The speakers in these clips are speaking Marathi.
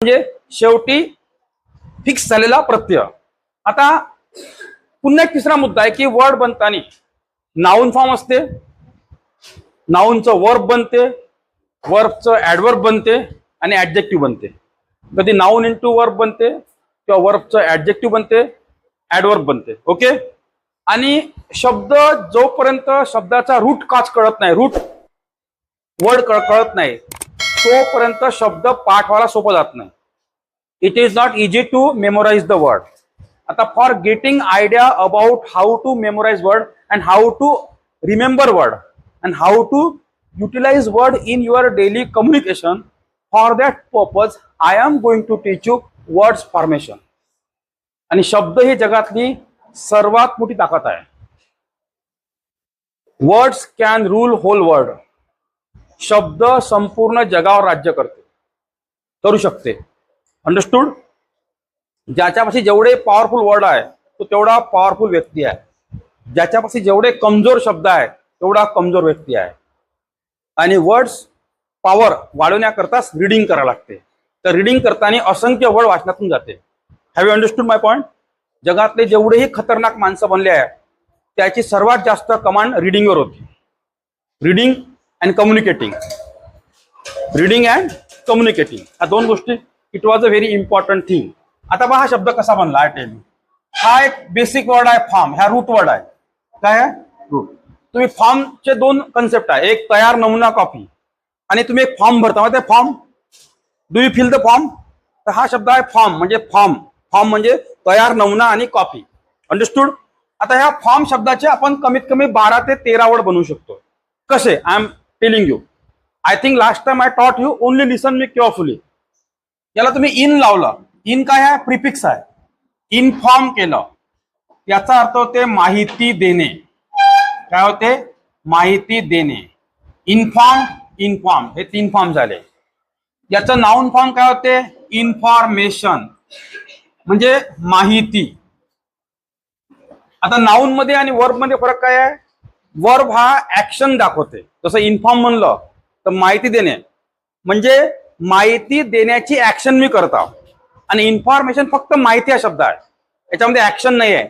म्हणजे शेवटी फिक्स झालेला प्रत्यय. आता पुन्हा एक तिसरा मुद्दा आहे की वर्ड बनताना नाउन फॉर्म असते, नाउनचं वर्ब बनते, वर्बचं ऍडवर्ब बनते आणि ऍडजेक्टिव्ह बनते. कधी नाउन इंटू वर्ब बनते किंवा वर्बचं ऍडजेक्टिव्ह बनते, ऍडवर्ब बनते. ओके. आणि शब्द जोपर्यंत शब्दाचा रूट काच कळत नाही, रूट वर्ड कळत नाही, तोपर्यंत शब्द पाठ व्हायला सोपं जात नाही. It is not easy to memorise the word. आता for getting idea about how to memorise word and how to remember word and how to utilize word in your daily communication, for that purpose I am going to teach you words formation. आणि शब्द ही जगातली सर्वात मोठी ताकद आहे. Words can rule whole world. शब्द संपूर्ण जगावर राज्य करते, करू शकते. अंडरस्टूड. ज्याच्यापाशी जेवढे पॉवरफुल वर्ड आहे तो तेवढा पॉवरफुल व्यक्ती आहे. ज्याच्यापाशी जेवढे कमजोर शब्द आहे तेवढा कमजोर व्यक्ती आहे. आणि वर्ड्स पॉवर वाढवण्याकरताच रीडिंग करावं लागते. तर रीडिंग करताना असंख्य वर्ड वाचनातून जाते. Have you understood my point. जगातले जेवढेही खतरनाक माणसं बनले आहे त्याची सर्वात जास्त कमांड रीडिंगवर होती. Reading and communicating. Reading and communicating ह्या दोन गोष्टी it was a very important thing. आता पहा हा शब्द कसा बनला. I tell you. हा एक बेसिक वर्ड आहे फॉर्म. हा रूट वर्ड आहे. काय आहे? रूट. तुम्ही फॉर्मचे दोन कन्सेप्ट आहे, एक तयार नमुना कॉपी आणि तुम्ही एक फॉर्म भरता. मग ते form, do you fill the form. तर हा शब्द आहे फॉर्म. म्हणजे फॉर्म. फॉर्म म्हणजे तयार नमुना आणि कॉपी. अंडरस्टूड. आता ह्या फॉर्म शब्दाचे आपण कमीत कमी 12 ते 13 वर्ड बनवू शकतो. कसे? I am telling you. I think last time I taught you. Only listen me carefully. याला तुम्ही इन लावलं. इन काय आहे? प्रिफिक्स आहे. इन्फॉर्म केलं याचा अर्थ होते माहिती देणे. काय होते? माहिती देणे. इन्फॉर्म, इन्फॉर्म हे 3 फॉर्म झाले. याचं नाउन फॉर्म काय होते? इन्फॉर्मेशन म्हणजे माहिती. आता नाउन मध्ये आणि वर्ब मध्ये फरक काय आहे? वर्ब हा ऍक्शन दाखवते. जसं इन्फॉर्म म्हणलं तर माहिती देणे म्हणजे माहिती देण्याची ऍक्शन मी करतो. आणि इन्फॉर्मेशन फक्त माहिती हा शब्द आहे, याच्यामध्ये ऍक्शन नाही आहे.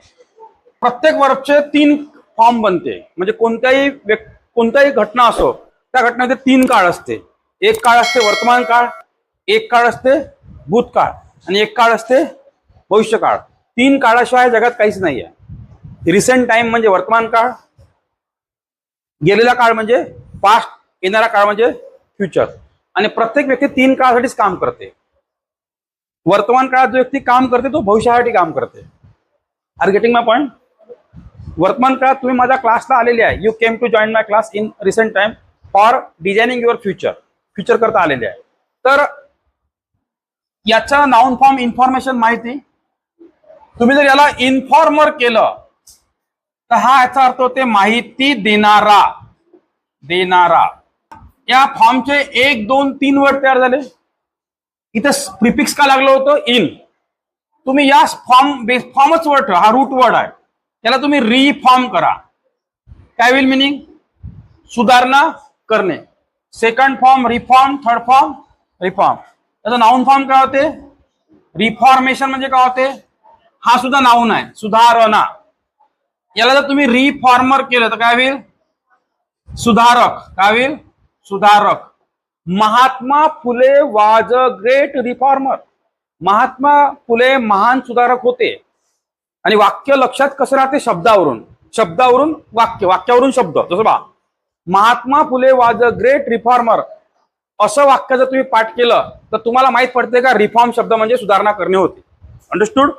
प्रत्येक वर्बचे 3 फॉर्म बनते. म्हणजे कोणत्याही घटना असो त्या घटनेमध्ये 3 काळ असते. एक काळ असते वर्तमान काळ, एक काळ असते भूतकाळ आणि एक काळ असते भविष्यकाळ. 3 काळाशिवाय जगात काहीच नाही आहे. रिसेंट टाइम म्हणजे वर्तमान काळ, गेलेला काळ म्हणजे पास्ट, येणारा काळ म्हणजे फ्युचर. आणि प्रत्येक व्यक्ती 3 काळासाठीच काम करते. वर्तमान काळात जो व्यक्ती काम करते तो भविष्यासाठी काम करते. Are getting my point. वर्तमान काळात तुम्ही माझ्या क्लासला आलेले आहे. You came to join my class in recent time for designing your future. Future करता आलेले आहे. तर याचा नाउन फॉर्म इन्फॉर्मेशन माहिती. तुम्ही जर याला इन्फॉर्मर केलं तर हा याचा अर्थ होते माहिती देणारा. देणारा. या फॉर्मचे 1, 2, 3 वर्ड तयार झाले. इथं प्रिफिक्स का लागलं होतं? इन. तुम्ही या फॉर्मच वर्ड हा रूट वर्ड आहे, त्याला तुम्ही रिफॉर्म करा. काय विल मिनिंग? सुधारणा करणे. Second form reform, third form reform. त्याचा नाउन फॉर्म काय होते? रिफॉर्मेशन म्हणजे काय होते? हा सुद्धा नाउन आहे, सुधारणा. याला जर तुम्ही रिफॉर्मर केलं तर काय होईल? सुधारक. काय होईल? सुधारक. Mahatma Phule was a great reformer. Mahatma Phule महान सुधारक होते. आणि वाक्य लक्षात कसं राहते? शब्दावरून. शब्दावरून वाक्य, वाक्यावरून शब्द. जसं बा Mahatma Phule was a great reformer असं वाक्य जर तुम्ही पाठ केलं तर तुम्हाला माहित पडते का रिफॉर्म शब्द म्हणजे सुधारणा करणे होते. अंडरस्टूड.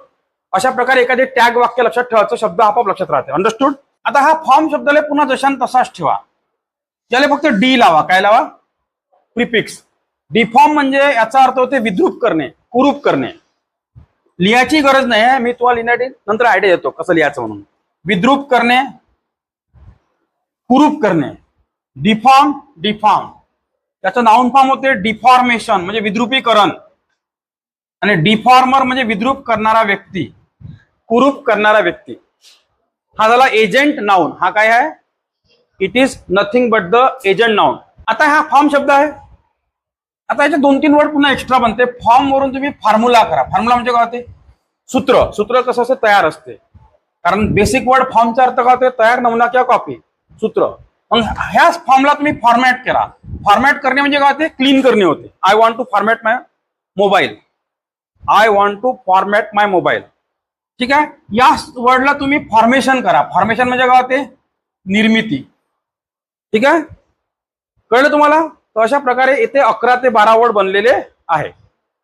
अशा प्रकारे एखादे टॅग वाक्य लक्षात ठेवायचं, शब्द आपोआप लक्षात राहते. अंडरस्टूड. आता हा फॉर्म शब्दाला पुन्हा जशान तसाच ठेवा. याला फक्त डी लावा. काय लावा? प्रिफिक्स. डिफॉर्म म्हणजे याचा अर्थ होते विद्रूप करणे, कुरूप करणे. लिहायची गरज नाही आहे, मी तुम्हाला लिहिण्यासाठी नंतर आयडिया देतो कसं लिहायचं म्हणून. विद्रूप करणे, कुरूप करणे. Deform, deform. त्याचं नाउन फॉर्म होते डिफॉर्मेशन म्हणजे विद्रुपीकरण. आणि डिफॉर्मर म्हणजे विद्रूप करणारा व्यक्ती, कुरूप करणारा व्यक्ती. हा झाला एजंट नाउन. हा काय आहे? It is nothing but the agent noun. आता हा फॉर्म शब्द आहे. आता याचे 2-3 वर्ड पुन्हा एक्स्ट्रा बनते. फॉर्म वरून तुम्ही फॉर्म्युला करा. फॉर्म्युला म्हणजे काय होते? सूत्र. सूत्र कसं असते? तयार असते. कारण बेसिक वर्ड फॉर्मचा अर्थ काय होते? तयार, नमुना किंवा कॉपी. सूत्र. मग ह्याच फॉर्मला तुम्ही फॉर्मॅट करा. फॉर्मॅट करणे म्हणजे काय होते? क्लीन करणे होते. I want to format my mobile. I want to format my mobile. ठीक आहे. या वर्डला तुम्ही फॉर्मेशन करा. फॉर्मेशन म्हणजे काय होते? निर्मिती. ठीक आहे. कळलं तुम्हाला? तर अशा प्रकारे इथे 11 ते 12 वर्ड बनलेले आहे.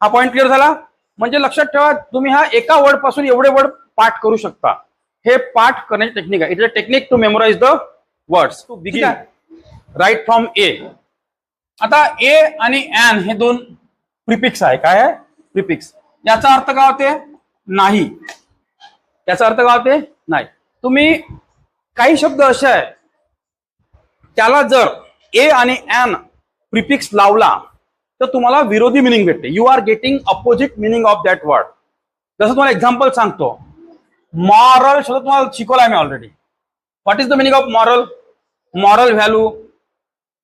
हा पॉईंट क्लिअर झाला. म्हणजे लक्षात ठेवा, तुम्ही हा एका वर्ड पासून एवढे वर्ड पाठ करू शकता. हे पाठ करण्याची टेक्निक आहे. It is a technique to memorise the words. To begin right from A. आता ए आणि एन हे 2 प्रिफिक्स आहे. काय आहे? प्रिफिक्स. याचा अर्थ काय होते? नाही. याचा अर्थ काय होते? नाही. तुम्ही काही शब्द असे आहे त्याला जर ए आणि एन प्रिफिक्स लावला तर तुम्हाला विरोधी मिनिंग भेटते. You are getting opposite meaning of that word. जसं तुम्हाला एक्झाम्पल सांगतो. मॉरल शब्द तुम्हाला शिकवला मी already. What is the meaning of moral? Moral value,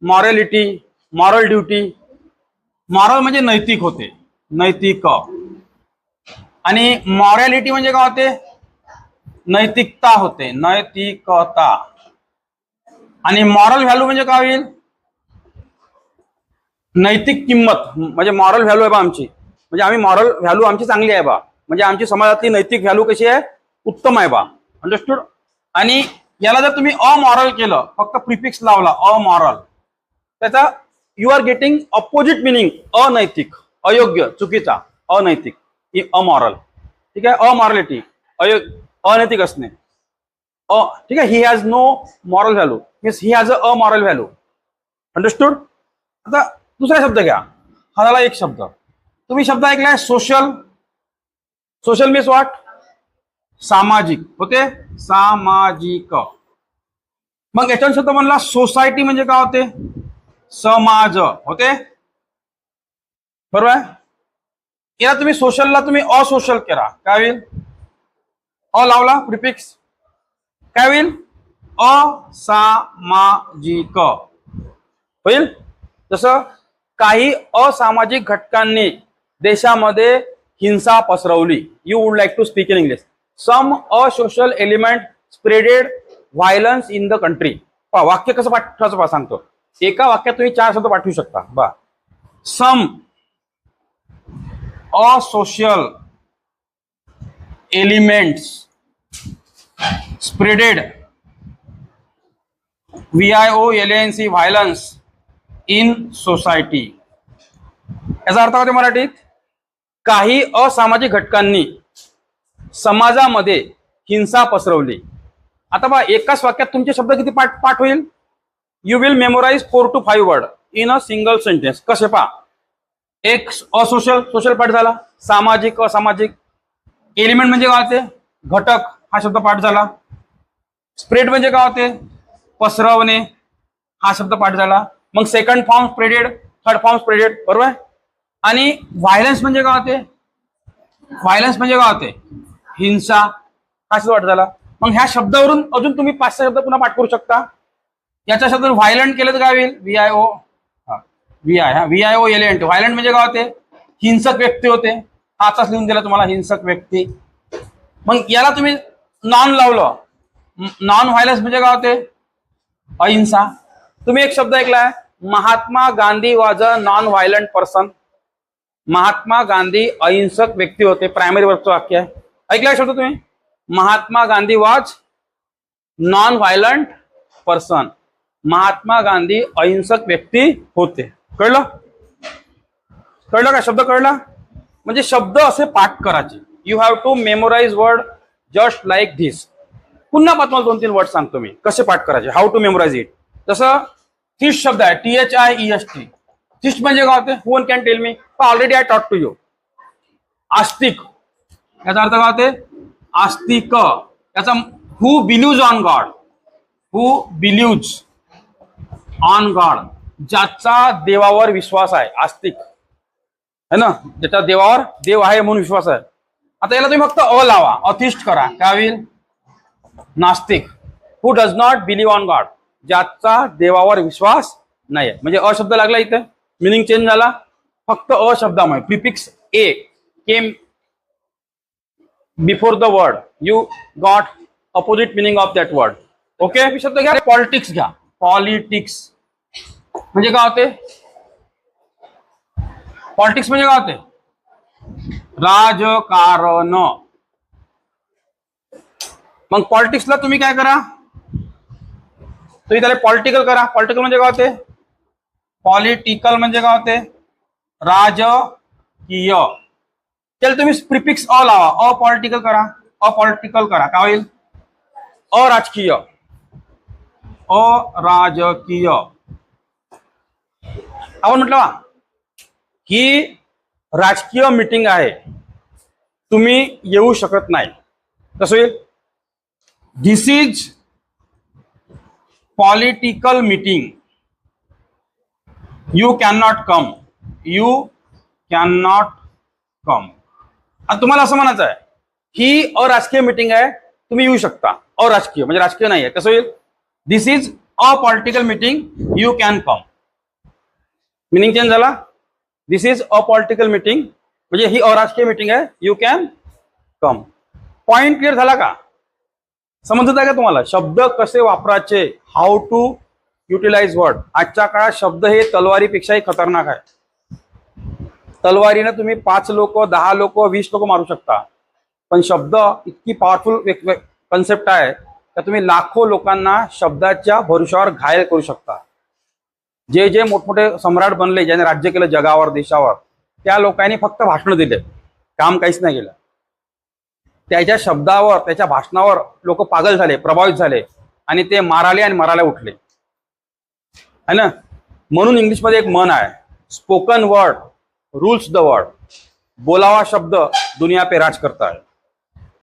morality, moral duty. Moral म्हणजे नैतिक होते, नैतिक. आणि मॉरॅलिटी म्हणजे काय होते? नैतिकता होते, नैतिकता. आणि मॉरल व्हॅल्यू म्हणजे काय होईल? नैतिक किंमत. म्हणजे मॉरल व्हॅल्यू आहे बा आमची, म्हणजे आम्ही मॉरल व्हॅल्यू आमची चांगली आहे बा, म्हणजे आमची समाजातली नैतिक व्हॅल्यू कशी आहे? उत्तम आहे बा. अंडरस्टूड? आणि याला जर तुम्ही अमॉरल केलं, फक्त प्रिफिक्स लावला अमॉरल, त्याचा you are getting opposite meaning. अनैतिक, अयोग्य, चुकीचा, अनैतिक, अमॉरल. ठीक आहे. अमॉरलिटी, अनैतिक असणे. ठीक आहे. He has no moral value means he has a amoral value. Understood? आता दुसरा शब्द घ्या. हा झाला एक शब्द. तुम्ही शब्द ऐकलाय सोशल. Social means what? सामाजिक होते, सामाजिक. मग याच्यावर शब्द म्हणला सोसायटी म्हणजे काय होते? समाज होते. बरोबर आहे. याला तुम्ही सोशलला तुम्ही असोशल करा, काय होईल? अ लावला प्रिफिक्स, काय होईल? असामाजिक होईल. जसं काही असामाजिक घटकांनी देशामध्ये हिंसा पसरवली. You would like to speak in English. Some asocial element spreaded violence in the country. वाक्य कसं पाठवायचं सांगतो. एका वाक्यात तुम्ही 4 शब्द पाठवू शकता. बा, some asocial elements spreaded VIOLANC violence in society. याचा अर्थ होते मराठीत, काही असामाजिक घटकांनी समाजामध्ये हिंसा पसरवली. आता बा एकाच वाक्यात तुमचे शब्द किती पाठ होईल? You will memorise 4 to 5 word in a single sentence. कसे पहा? एक असोशल, सोशल पाठ झाला. सामाजिक, असामाजिक. एलिमेंट म्हणजे काय होते? घटक, हा शब्द पाठ झाला. स्प्रेड म्हणजे काय होते? पसरवणे, हा शब्द पाठ झाला. मग second form spreaded, third form spreaded. बरोबर आहे. आणि व्हायलन्स म्हणजे काय होते? व्हायलन्स म्हणजे काय होते? हिंसा, हा शब्द पाठ झाला. मग ह्या शब्दावरून अजून तुम्ही 5-6 शब्द पुन्हा पाठ करू शकता. याच्या शब्द व्हायलंट केलं तर काय होईल? VIOLANT. व्हायलंट म्हणजे काय होते? हिंसक व्यक्ती होते. हाचाच लिहून दिला तुम्हाला, हिंसक व्यक्ती. मग याला तुम्ही नॉन लावलं, नॉन व्हायलन्स म्हणजे काय होते? अहिंसा. तुम्ही एक शब्द ऐकलाय, Mahatma Gandhi was a non violent person. Mahatma Gandhi अहिंसक व्यक्ती होते. प्रायमरी वर्बचं वाक्य आहे. ऐकलाय शब्द तुम्ही? Mahatma Gandhi was non violent person. Mahatma Gandhi अहिंसक व्यक्ती होते. कळलं? कळलं का? शब्द कळला? म्हणजे शब्द असे पाठ करायचे. You have to memorise word just like this. पुन्हा तुम्हाला 2-3 वर्ड सांगतो मी कसे पाठ करायचे. How to memorise it. जसं थिस्ट शब्द आहे, THIEST. थिस्ट म्हणजे काय होते? Who can tell me? Already I taught to you. आस्तिक, याचा अर्थ काय होते? आस्तिक. याचा who believes on God. Who believes on God, ज्याचा देवावर विश्वास आहे. आस्तिक है ना, ज्याच्या देवावर देव आहे म्हणून विश्वास आहे. आता याला तुम्ही फक्त अ लावा, अथिस्ट करा, काय होईल? नास्तिक. Who does not believe on God, ज्याचा देवावर विश्वास नाही. म्हणजे अशब्द लागला इथे, मिनिंग चेंज झाला. फक्त अ शब्दामुळे prefix A came before the word you got opposite meaning of that word. Okay, शब्द घ्या पॉलिटिक्स घ्या. पॉलिटिक्स म्हणजे काय होते? पॉलिटिक्स म्हणजे काय होते? राजकारण. मग पॉलिटिक्सला तुम्ही काय करा? तुम्ही त्याला पॉलिटिकल करा. पॉलिटिकल म्हणजे काय होते? पॉलिटिकल म्हणजे काय होते? राजकीय. त्याला तुम्ही प्रिफिक्स अ लावा. अपॉलिटिकल करा. अपॉलिटिकल करा. काय होईल? अराजकीय. अराजकीय. आपण म्हटलं की राजकीय मीटिंग आहे, तुम्ही येऊ शकत नाही. कसं होईल? This is political meeting, you can not come. You can not come. आता तुम्हाला असं म्हणायचं आहे ही अराजकीय मीटिंग आहे, तुम्ही येऊ शकता. अराजकीय म्हणजे राजकीय नाही आहे. कसं होईल? This is a political meeting, you can come. Meaning change झाला. This is a political meeting म्हणजे ही अराजकीय मीटिंग आहे, you can come. Point clear झाला का? समजत आहे का तुम्हाला? शब्द कसे वापरायचे, हाऊ टू युटिलाइज वर्ड. आजच्या काळात शब्द हे तलवारीपेक्षाही खतरनाक आहे. तलवारीनं तुम्ही 5 लोक 10 लोक 20 लोक मारू शकता, पण शब्द इतकी पॉवरफुल कन्सेप्ट आहे तर तुम्ही लाखो लोकांना शब्दाच्या भरोशावर घायल करू शकता. जे जे मोठमोठे सम्राट बनले, ज्याने राज्य केलं जगावर देशावर, त्या लोकांनी फक्त भाषण दिले, काम काहीच नाही केलं. त्याच्या शब्दावर त्याच्या भाषणावर लोक पागल झाले, प्रभावित झाले आणि ते माराले आणि मरायला उठले है ना. म्हणून इंग्लिशमध्ये एक म्हण आहे, spoken word rules the world. बोलावा शब्द दुनिया पे राज करता है.